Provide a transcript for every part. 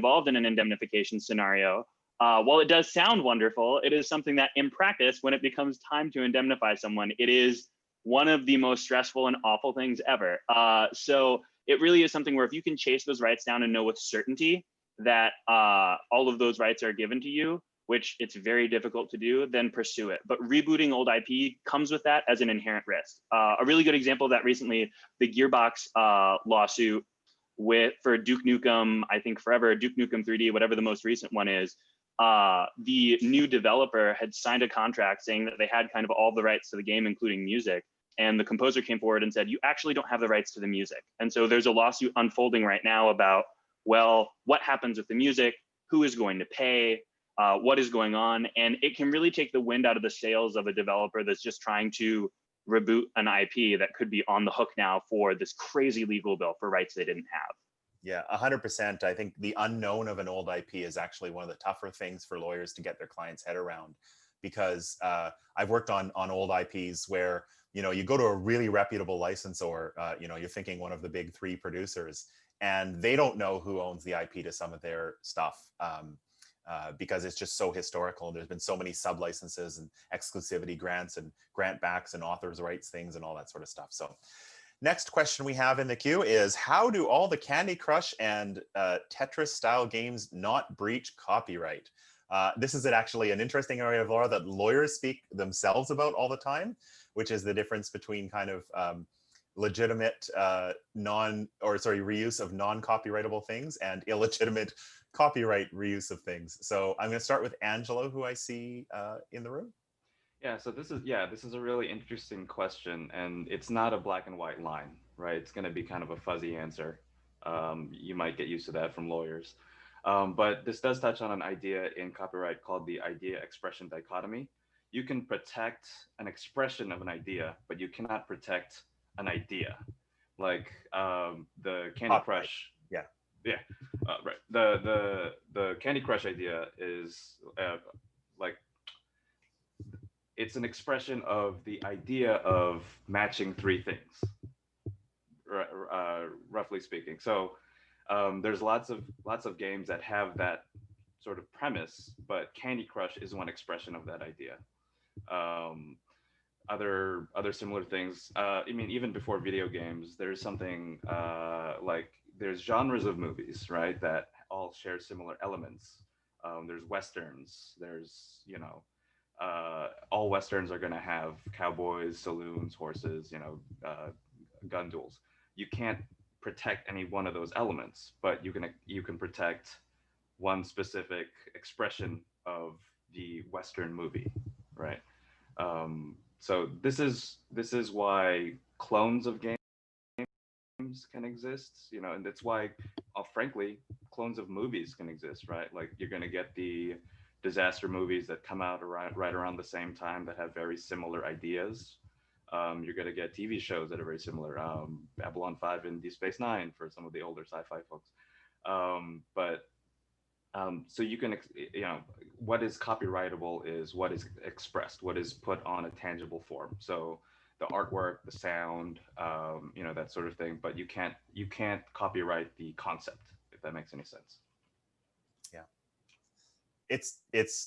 involved in an indemnification scenario, while it does sound wonderful, it is something that in practice, when it becomes time to indemnify someone, it is one of the most stressful and awful things ever. So it really is something where if you can chase those rights down and know with certainty that all of those rights are given to you, which it's very difficult to do, then pursue it. But rebooting old IP comes with that as an inherent risk. A really good example of that recently, the Gearbox lawsuit for Duke Nukem, I think forever, Duke Nukem 3D, whatever the most recent one is, the new developer had signed a contract saying that they had kind of all the rights to the game, including music. And the composer came forward and said, you actually don't have the rights to the music. And so there's a lawsuit unfolding right now about, well, what happens with the music? Who is going to pay? What is going on? And it can really take the wind out of the sails of a developer that's just trying to reboot an IP that could be on the hook now for this crazy legal bill for rights they didn't have. Yeah, 100%. I think the unknown of an old IP is actually one of the tougher things for lawyers to get their clients' head around, because I've worked on old IPs where, you know, you go to a really reputable licensor, you know, you're thinking one of the big three producers, and they don't know who owns the IP to some of their stuff. Because it's just so historical. There's been so many sub-licenses and exclusivity grants and grant backs and authors' rights things and all that sort of stuff. So next question we have in the queue is, how do all the Candy Crush and Tetris style games not breach copyright? This is actually an interesting area of law that lawyers speak themselves about all the time, which is the difference between kind of legitimate reuse of non-copyrightable things and illegitimate copyright reuse of things. So I'm going to start with Angelo, who I see in the room. Yeah, so this is a really interesting question, and it's not a black and white line, right? It's going to be kind of a fuzzy answer. You might get used to that from lawyers. But this does touch on an idea in copyright called the idea-expression dichotomy. You can protect an expression of an idea, but you cannot protect an idea. Like the Candy Crush. Yeah, right. The Candy Crush idea is like, it's an expression of the idea of matching three things, roughly speaking. So there's lots of games that have that sort of premise, but Candy Crush is one expression of that idea. Other similar things. I mean, even before video games, there's something like, there's genres of movies, right, that all share similar elements. There's Westerns, there's, you know, all Westerns are gonna have cowboys, saloons, horses, you know, gun duels. You can't protect any one of those elements, but you can protect one specific expression of the Western movie, right? So this is why clones of games can exist, you know, and that's why, frankly, clones of movies can exist, right? Like, you're going to get the disaster movies that come out right around the same time that have very similar ideas. You're going to get TV shows that are very similar. Babylon 5 and Deep Space Nine for some of the older sci-fi folks. So you can, you know, what is copyrightable is what is expressed, what is put on a tangible form. So the artwork, the sound, you know, that sort of thing. But you can't copyright the concept, if that makes any sense. Yeah, it's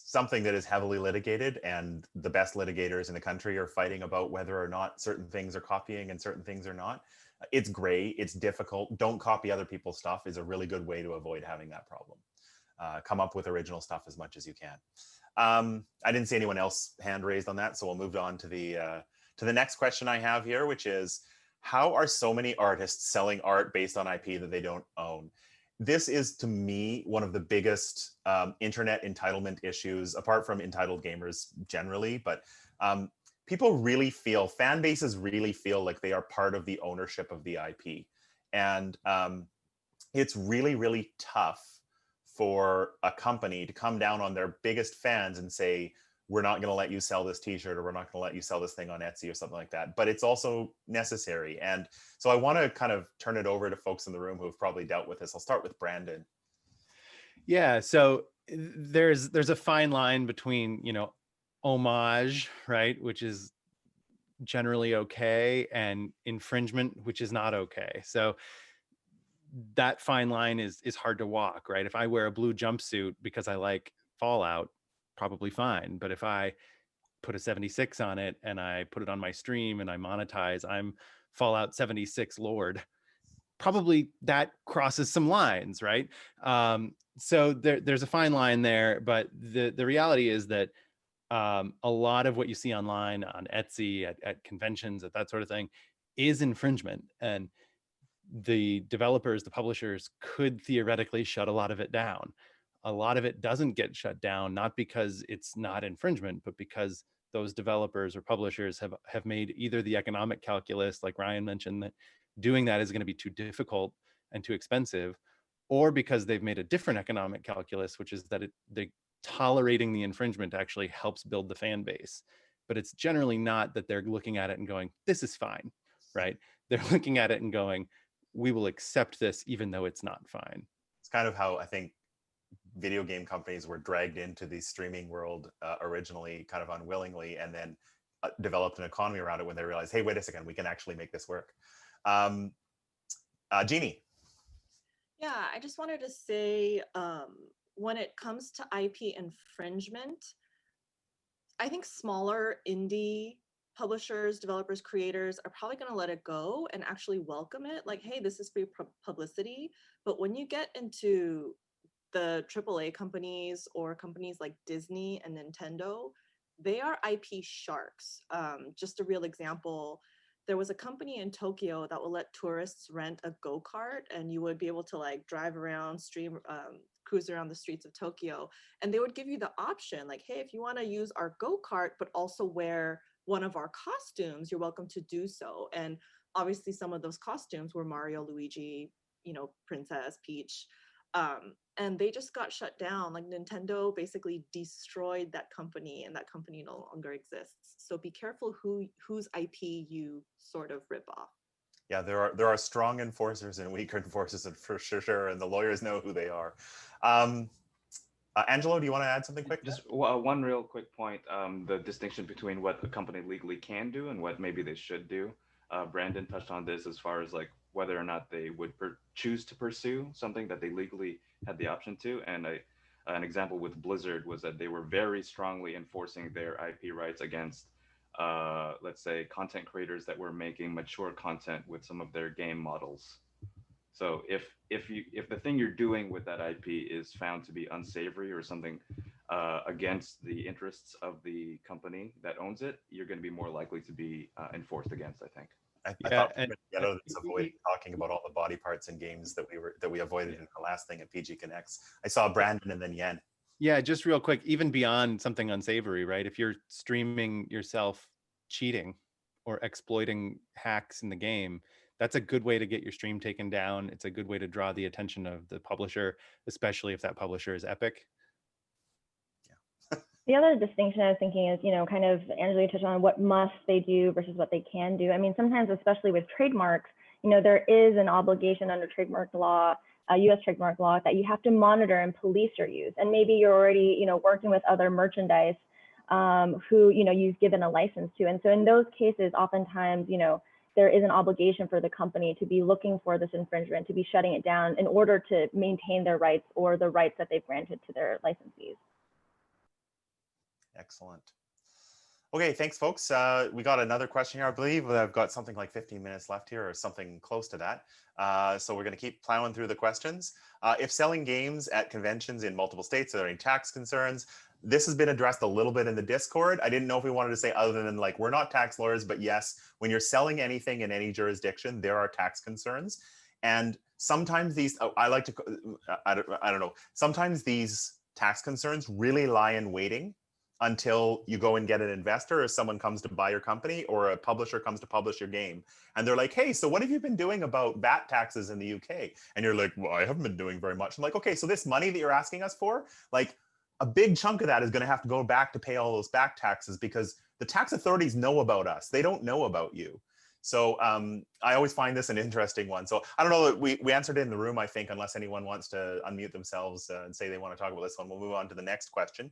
something that is heavily litigated, and the best litigators in the country are fighting about whether or not certain things are copying and certain things are not. It's gray, it's difficult. Don't copy other people's stuff is a really good way to avoid having that problem. Come up with original stuff as much as you can. I didn't see anyone else hand raised on that, so we'll move on to the next question I have here, which is, how are so many artists selling art based on IP that they don't own? This is, to me, one of the biggest internet entitlement issues, apart from entitled gamers generally, but people really feel, fan bases really feel like they are part of the ownership of the IP. And it's really, really tough for a company to come down on their biggest fans and say, we're not going to let you sell this t-shirt, or we're not going to let you sell this thing on Etsy or something like that. But it's also necessary. And so I want to kind of turn it over to folks in the room who have probably dealt with this. I'll start with Brandon. Yeah, so there's a fine line between, you know, homage, right, which is generally okay, and infringement, which is not okay. So that fine line is hard to walk, right? If I wear a blue jumpsuit because I like Fallout, probably fine. But if I put a 76 on it and I put it on my stream and I monetize, I'm Fallout 76 Lord, probably that crosses some lines, right? So there's a fine line there, but the reality is that a lot of what you see online on Etsy, at conventions, at that sort of thing, is infringement. And the developers, the publishers could theoretically shut a lot of it down. A lot of it doesn't get shut down, not because it's not infringement, but because those developers or publishers have made either the economic calculus, like Ryan mentioned, that doing that is going to be too difficult and too expensive, or because they've made a different economic calculus, which is that tolerating the infringement actually helps build the fan base. But it's generally not that they're looking at it and going, this is fine, right? They're looking at it and going, we will accept this even though it's not fine. It's kind of how I think video game companies were dragged into the streaming world originally, kind of unwillingly, and then developed an economy around it when they realized, hey, wait a second, we can actually make this work. Jeannie. Yeah, I just wanted to say, when it comes to IP infringement, I think smaller indie publishers, developers, creators are probably going to let it go and actually welcome it. Like, hey, this is free publicity. But when you get into the AAA companies or companies like Disney and Nintendo, they are IP sharks. Just a real example, there was a company in Tokyo that will let tourists rent a go-kart, and you would be able to like drive around, cruise around the streets of Tokyo. And they would give you the option, like, hey, if you want to use our go-kart, but also wear one of our costumes, you're welcome to do so. And obviously some of those costumes were Mario, Luigi, Princess Peach. And they just got shut down. Like, Nintendo basically destroyed that company, and that company no longer exists. So be careful whose IP you sort of rip off. Yeah, there are strong enforcers and weaker enforcers for sure, and the lawyers know who they are. Angelo, do you want to add something quick? Just one real quick point, the distinction between what a company legally can do and what maybe they should do. Brandon touched on this as far as like whether or not they would choose to pursue something that they legally had the option to. And an example with Blizzard was that they were very strongly enforcing their IP rights against, let's say, content creators that were making mature content with some of their game models. So if the thing you're doing with that IP is found to be unsavory or something against the interests of the company that owns it, you're going to be more likely to be enforced against, I think. I thought we were going to get out of this avoiding talking about all the body parts in games that we avoided in the last thing at PG Connects. I saw Brandon and then Yen. Yeah, just real quick, even beyond something unsavory, right? If you're streaming yourself cheating or exploiting hacks in the game, that's a good way to get your stream taken down. It's a good way to draw the attention of the publisher, especially if that publisher is Epic. The other distinction I was thinking is, kind of Angela touched on what must they do versus what they can do. I mean, sometimes, especially with trademarks, there is an obligation under trademark law, U.S. trademark law, that you have to monitor and police your use. And maybe you're already, working with other merchandise who, you've given a license to. And so in those cases, oftentimes, there is an obligation for the company to be looking for this infringement, to be shutting it down in order to maintain their rights or the rights that they've granted to their licensees. Excellent. Okay, thanks, folks. We got another question here. I believe I've got something like 15 minutes left here or something close to that. So we're going to keep plowing through the questions. If selling games at conventions in multiple states, are there any tax concerns? This has been addressed a little bit in the Discord. I didn't know if we wanted to say other than like, we're not tax lawyers, but yes, when you're selling anything in any jurisdiction, there are tax concerns. And sometimes these, I don't know, sometimes these tax concerns really lie in waiting until you go and get an investor or someone comes to buy your company or a publisher comes to publish your game. And they're like, hey, so what have you been doing about VAT taxes in the UK? And you're like, well, I haven't been doing very much. I'm like, okay, so this money that you're asking us for, like a big chunk of that is going to have to go back to pay all those back taxes because the tax authorities know about us. They don't know about you. So I always find this an interesting one. So I don't know, we answered it in the room, I think, unless anyone wants to unmute themselves and say they want to talk about this one. We'll move on to the next question,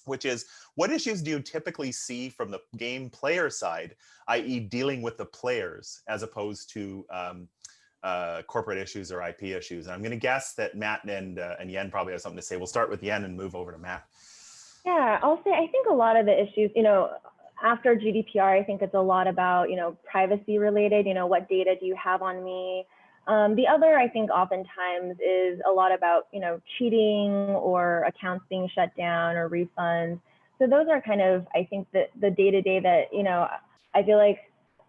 which is, what issues do you typically see from the game player side, i.e. dealing with the players as opposed to corporate issues or IP issues. And I'm going to guess that Matt and Yen probably have something to say. We'll start with Yen and move over to Matt. Yeah, I'll say I think a lot of the issues, after GDPR, I think it's a lot about, privacy related, what data do you have on me? The other, I think, oftentimes is a lot about, cheating or accounts being shut down or refunds. So those are kind of, I think, the day-to-day that, I feel like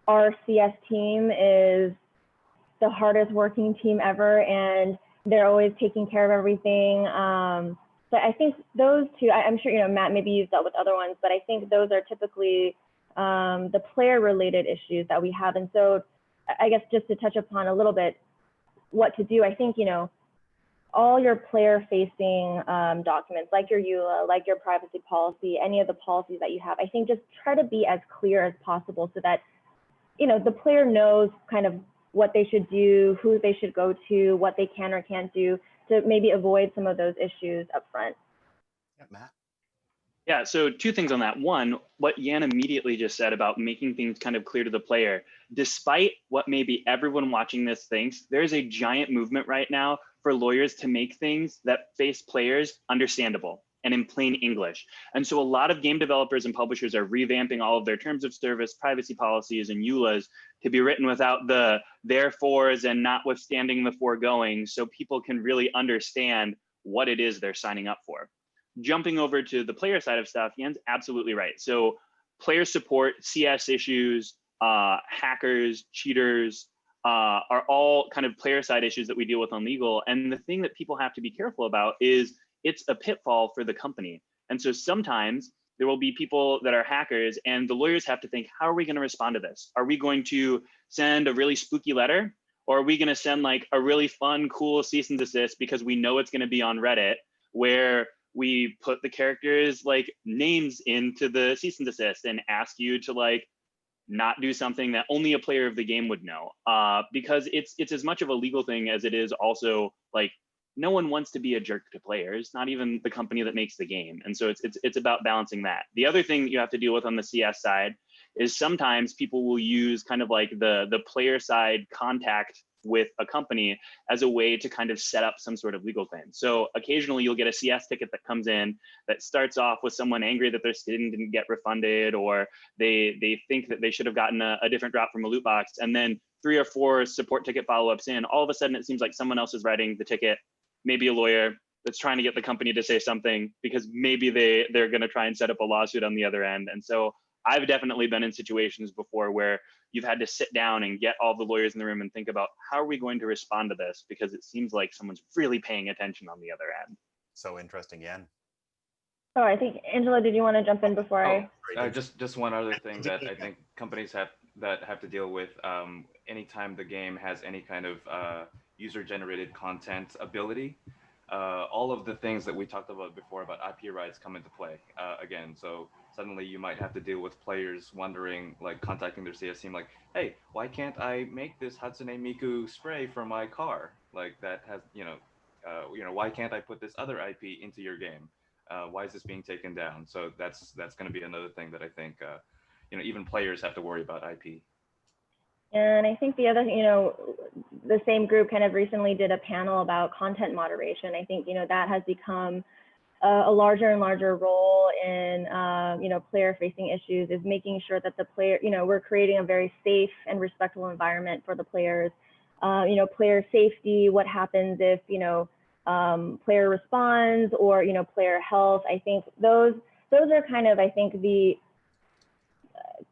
our CS team is the hardest working team ever, and they're always taking care of everything. But I think those two, I'm sure, Matt, maybe you've dealt with other ones, but I think those are typically the player-related issues that we have. And so I guess just to touch upon a little bit what to do, I think, all your player-facing documents, like your EULA, like your privacy policy, any of the policies that you have, I think just try to be as clear as possible so that, the player knows kind of what they should do, who they should go to, what they can or can't do to maybe avoid some of those issues up front. Yeah, Matt. Yeah, so two things on that. One, what Yan immediately just said about making things kind of clear to the player. Despite what maybe everyone watching this thinks, there's a giant movement right now for lawyers to make things that face players understandable and in plain English. And so a lot of game developers and publishers are revamping all of their terms of service, privacy policies, and EULAs to be written without the therefores and notwithstanding the foregoing, so people can really understand what it is they're signing up for. Jumping over to the player side of stuff, Yan's absolutely right. So player support, CS issues, hackers, cheaters, are all kind of player side issues that we deal with on legal. And the thing that people have to be careful about is it's a pitfall for the company. And so sometimes there will be people that are hackers and the lawyers have to think, how are we going to respond to this? Are we going to send a really spooky letter? Or are we going to send like a really fun, cool cease and desist because we know it's going to be on Reddit where we put the characters like names into the cease and desist and ask you to like not do something that only a player of the game would know, because it's as much of a legal thing as it is also like no one wants to be a jerk to players, not even the company that makes the game. And so it's about balancing that. The other thing that you have to deal with on the CS side is sometimes people will use kind of like the player side contact with a company as a way to kind of set up some sort of legal claim. So occasionally you'll get a CS ticket that comes in that starts off with someone angry that their skin didn't get refunded, or they think that they should have gotten a different drop from a loot box. And then 3 or 4 support ticket follow-ups in, all of a sudden it seems like someone else is writing the ticket, maybe a lawyer that's trying to get the company to say something because maybe they're going to try and set up a lawsuit on the other end. And so I've definitely been in situations before where you've had to sit down and get all the lawyers in the room and think about how are we going to respond to this, because it seems like someone's really paying attention on the other end. So interesting, Yen. Oh, I think, Angela, did you want to jump in before Just one other thing that I think companies have to deal with anytime the game has any kind of user-generated content ability. All of the things that we talked about before about IP rights come into play again. So suddenly you might have to deal with players wondering, like contacting their CS team, like, hey, why can't I make this Hatsune Miku spray for my car? Like that has, why can't I put this other IP into your game? Why is this being taken down? So that's going to be another thing that I think, even players have to worry about IP. And I think the other, the same group kind of recently did a panel about content moderation. I think, that has become a larger and larger role in, player-facing issues, is making sure that the player, we're creating a very safe and respectful environment for the players. Player safety, what happens if, player responds, or, player health. I think those are kind of, I think, the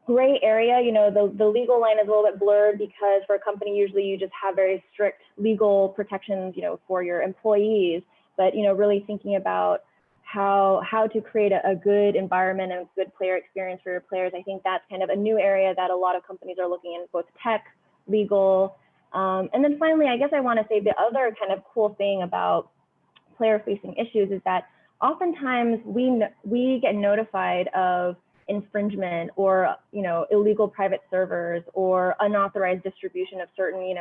gray area. The legal line is a little bit blurred because for a company, usually you just have very strict legal protections, for your employees, but, really thinking about how to create a good environment and a good player experience for your players. I think that's kind of a new area that a lot of companies are looking in, both tech, legal. And then finally, I guess I want to say the other kind of cool thing about player-facing issues is that oftentimes we get notified of infringement or illegal private servers or unauthorized distribution of certain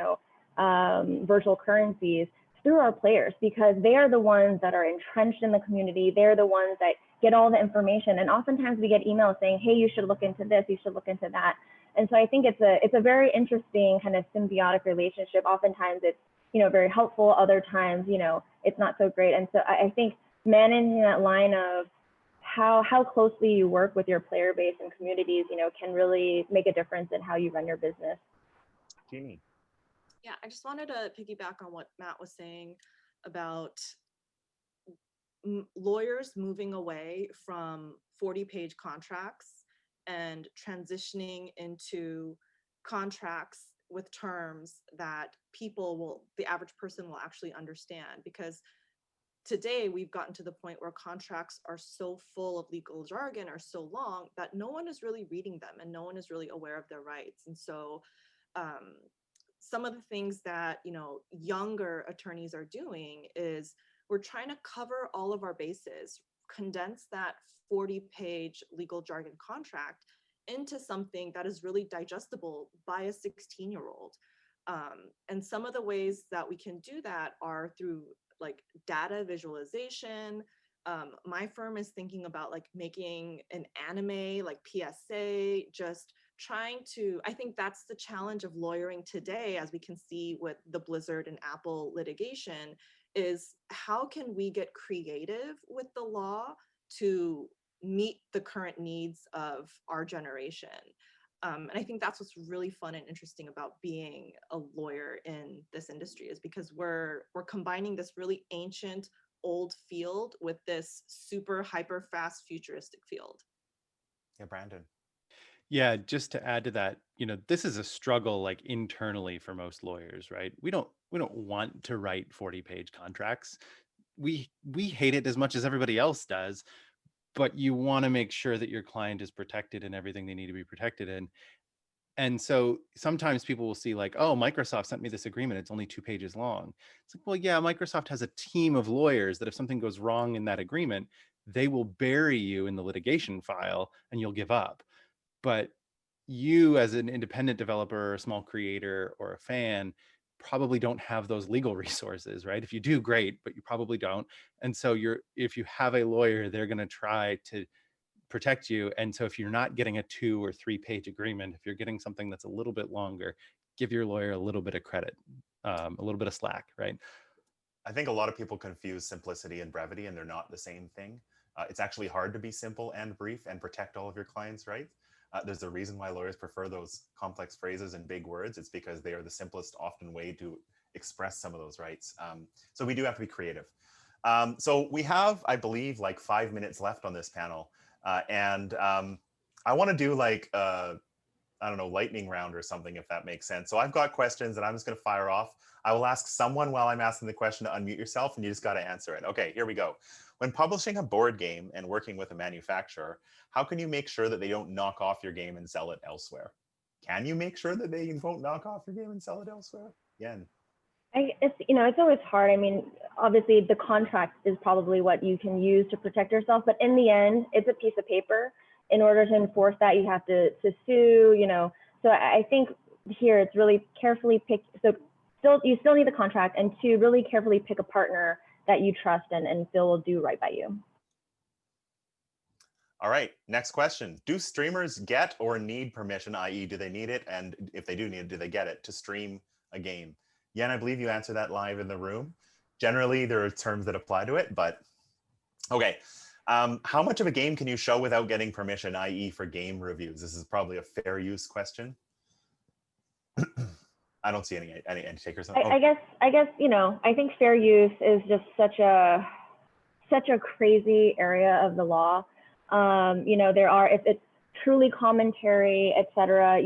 virtual currencies through our players, because they are the ones that are entrenched in the community. They're the ones that get all the information, and oftentimes we get emails saying, hey, you should look into this, you should look into that. And so I think it's a very interesting kind of symbiotic relationship. Oftentimes it's, very helpful. Other times, it's not so great. And so I think managing that line of how closely you work with your player base and communities, can really make a difference in how you run your business. Jeannie. Yeah, I just wanted to piggyback on what Matt was saying about lawyers moving away from 40-page contracts and transitioning into contracts with terms that the average person will actually understand. Because today we've gotten to the point where contracts are so full of legal jargon, are so long, that no one is really reading them and no one is really aware of their rights. And so some of the things that younger attorneys are doing is we're trying to cover all of our bases, condense that 40-page legal jargon contract into something that is really digestible by a 16-year-old. And some of the ways that we can do that are through like data visualization. My firm is thinking about like making an anime like PSA, just trying to, I think that's the challenge of lawyering today, as we can see with the Blizzard and Apple litigation, is how can we get creative with the law to meet the current needs of our generation? And I think that's what's really fun and interesting about being a lawyer in this industry, is because we're combining this really ancient old field with this super hyper fast futuristic field. Yeah, Brandon. Yeah, just to add to that, this is a struggle like internally for most lawyers, right? We don't want to write 40-page contracts. We hate it as much as everybody else does, but you want to make sure that your client is protected in everything they need to be protected in. And so sometimes people will see like, oh, Microsoft sent me this agreement, it's only 2 pages long. It's like, well, yeah, Microsoft has a team of lawyers that if something goes wrong in that agreement, they will bury you in the litigation file and you'll give up. But you as an independent developer or a small creator or a fan probably don't have those legal resources, right? If you do, great, but you probably don't. And so if you have a lawyer, they're going to try to protect you. And so if you're not getting a 2 or 3 page agreement, if you're getting something that's a little bit longer, give your lawyer a little bit of credit, a little bit of slack, right? I think a lot of people confuse simplicity and brevity, and they're not the same thing. It's actually hard to be simple and brief and protect all of your clients' rights. There's a reason why lawyers prefer those complex phrases and big words. It's because they are the simplest, often way to express some of those rights. So we do have to be creative. So we have, I believe, like 5 minutes left on this panel. And I want to do like, I don't know, lightning round or something, if that makes sense. So I've got questions and I'm just going to fire off. I will ask someone while I'm asking the question to unmute yourself, and you just got to answer it. Okay, here we go. When publishing a board game and working with a manufacturer, how can you make sure that they don't knock off your game and sell it elsewhere? Can you make sure that they won't knock off your game and sell it elsewhere? Yen. It's always hard. I mean, obviously the contract is probably what you can use to protect yourself, but in the end, it's a piece of paper. In order to enforce that, you have to sue, So I think here it's really carefully pick. So you still need the contract, and to really carefully pick a partner that you trust and feel will do right by you. All right, next question. Do streamers get or need permission, i.e. do they need it? And if they do need it, do they get it to stream a game? Yen, I believe you answered that live in the room. Generally, there are terms that apply to it, but okay. How much of a game can you show without getting permission, i.e. for game reviews? This is probably a fair use question. I don't see any takers. I guess, I think fair use is just such a crazy area of the law. If it's truly commentary, etc.,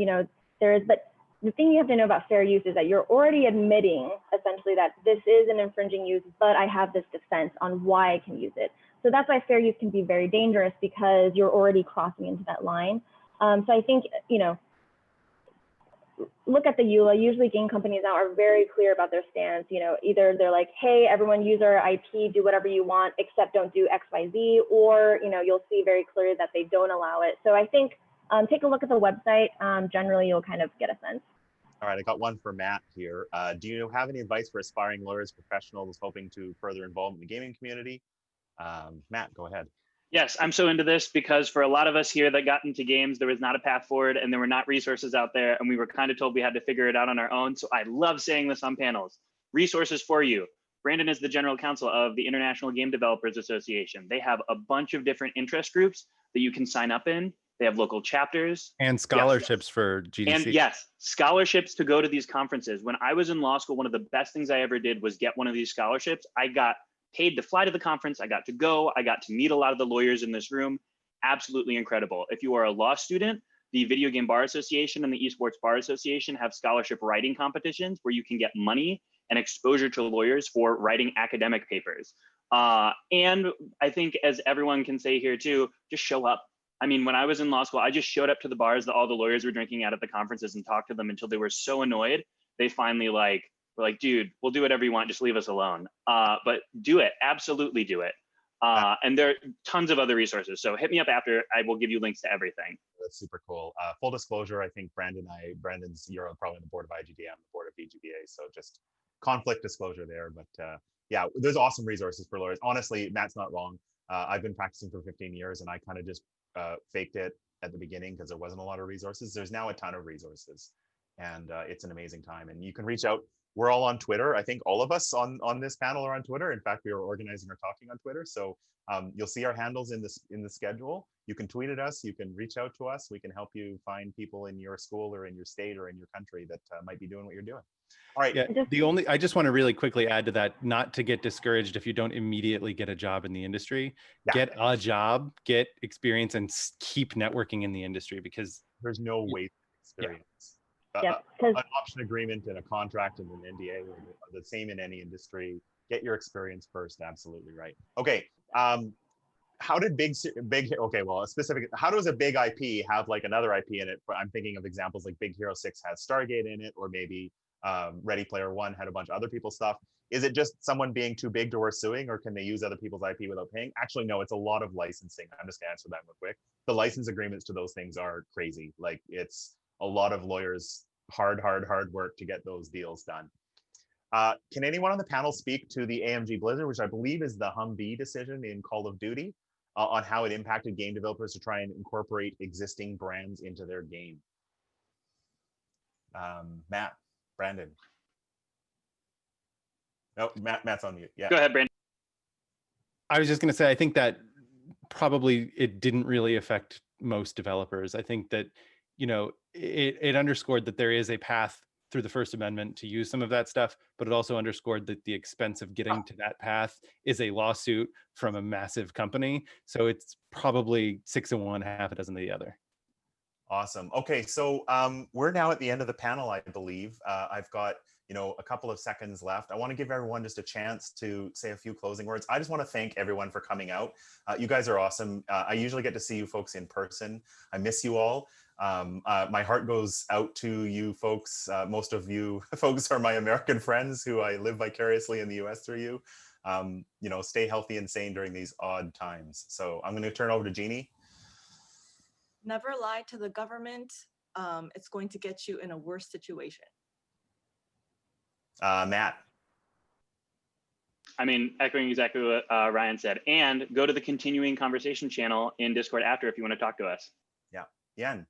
there is, but the thing you have to know about fair use is that you're already admitting essentially that this is an infringing use, but I have this defense on why I can use it. So that's why fair use can be very dangerous, because you're already crossing into that line. So I think, look at the EULA. Usually game companies now are very clear about their stance. Either they're like, hey, everyone use our IP, do whatever you want, except don't do X, Y, Z, or, you'll see very clearly that they don't allow it. So I think take a look at the website. Generally, you'll kind of get a sense. All right, I got one for Matt here. Do you have any advice for aspiring lawyers, professionals hoping to further involvement in the gaming community? Matt, go ahead. Yes, I'm so into this because for a lot of us here that got into games, there was not a path forward and there were not resources out there. And we were kind of told we had to figure it out on our own. So I love saying this on panels. Resources for you. Brandon is the general counsel of the International Game Developers Association. They have a bunch of different interest groups that you can sign up in. They have local chapters. And scholarships for GDC. And yes, scholarships to go to these conferences. When I was in law school, one of the best things I ever did was get one of these scholarships. I got paid to fly to the conference. I got to go. I got to meet a lot of the lawyers in this room. Absolutely incredible. If you are a law student, the Video Game Bar Association and the Esports Bar Association have scholarship writing competitions where you can get money and exposure to lawyers for writing academic papers. And I think, as everyone can say here too, just show up. I mean, when I was in law school, I just showed up to the bars that all the lawyers were drinking at the conferences and talked to them until they were so annoyed. They finally were like, dude, we'll do whatever you want. Just leave us alone. But do it. Absolutely do it. And there are tons of other resources. So hit me up after. I will give you links to everything. That's super cool. Full disclosure, I think Brandon's, you're probably on the board of IGDM, the board of BGBA. So just conflict disclosure there. But yeah, there's awesome resources for lawyers. Honestly, Matt's not wrong. I've been practicing for 15 years and I kind of just faked it at the beginning because there wasn't a lot of resources. There's now a ton of resources and it's an amazing time. And you can reach out. We're all on Twitter. I think all of us on this panel are on Twitter. In fact, we are organizing or talking on Twitter. So you'll see our handles in the schedule. You can tweet at us. You can reach out to us. We can help you find people in your school or in your state or in your country that might be doing what you're doing. All right. Yeah, I just want to really quickly add to that, not to get discouraged if you don't immediately get a job in the industry. Yeah. Get a job, get experience, and keep networking in the industry because there's no wasted experience. Yeah. An option agreement and a contract and an NDA are the same in any industry. Get your experience first. Absolutely right. Okay. How did how does a big IP have like another IP in it? I'm thinking of examples like Big Hero 6 has Stargate in it, or maybe Ready Player One had a bunch of other people's stuff. Is it just someone being too big to worth suing, or can they use other people's IP without paying? Actually, no, it's a lot of licensing. I'm just gonna answer that real quick. The license agreements to those things are crazy. Like it's a lot of lawyers, hard work to get those deals done. Can anyone on the panel speak to the AMG Blizzard, which I believe is the Humvee decision in Call of Duty, on how it impacted game developers to try and incorporate existing brands into their game? Matt, Brandon. No, Matt's on mute. Yeah. Go ahead, Brandon. I was just going to say, I think that probably it didn't really affect most developers. I think that, you know, it underscored that there is a path through the First Amendment to use some of that stuff, but it also underscored that the expense of getting to that path is a lawsuit from a massive company. So it's probably 6 of one, half a dozen of the other. Awesome. Okay, so we're now at the end of the panel, I believe. I've got, a couple of seconds left. I want to give everyone just a chance to say a few closing words. I just want to thank everyone for coming out. You guys are awesome. I usually get to see you folks in person. I miss you all. My heart goes out to you folks. Most of you folks are my American friends who I live vicariously in the US through you. Stay healthy and sane during these odd times. So I'm going to turn over to Jeannie. Never lie to the government. It's going to get you in a worse situation. Matt. I mean, echoing exactly what Ryan said, and go to the continuing conversation channel in Discord after if you want to talk to us. Yeah. Yen.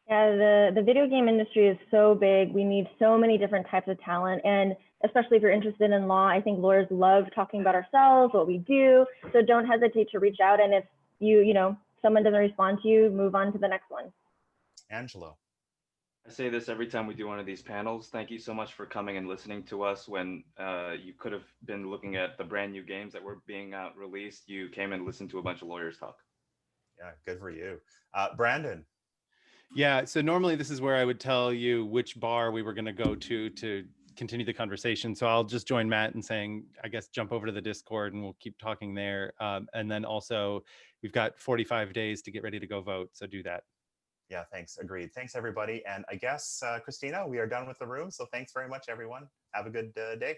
Yeah, the video game industry is so big. We need so many different types of talent. And especially if you're interested in law, I think lawyers love talking about ourselves, what we do. So don't hesitate to reach out. And if someone doesn't respond to you, move on to the next one. Angelo. I say this every time we do one of these panels. Thank you so much for coming and listening to us when you could have been looking at the brand new games that were being released. You came and listened to a bunch of lawyers talk. Yeah, good for you. Brandon. Yeah, so normally this is where I would tell you which bar we were going to go to continue the conversation. So I'll just join Matt in saying, I guess, jump over to the Discord and we'll keep talking there. And then also we've got 45 days to get ready to go vote. So do that. Yeah, thanks. Agreed. Thanks, everybody. And I guess, Christina, we are done with the room. So thanks very much, everyone. Have a good day.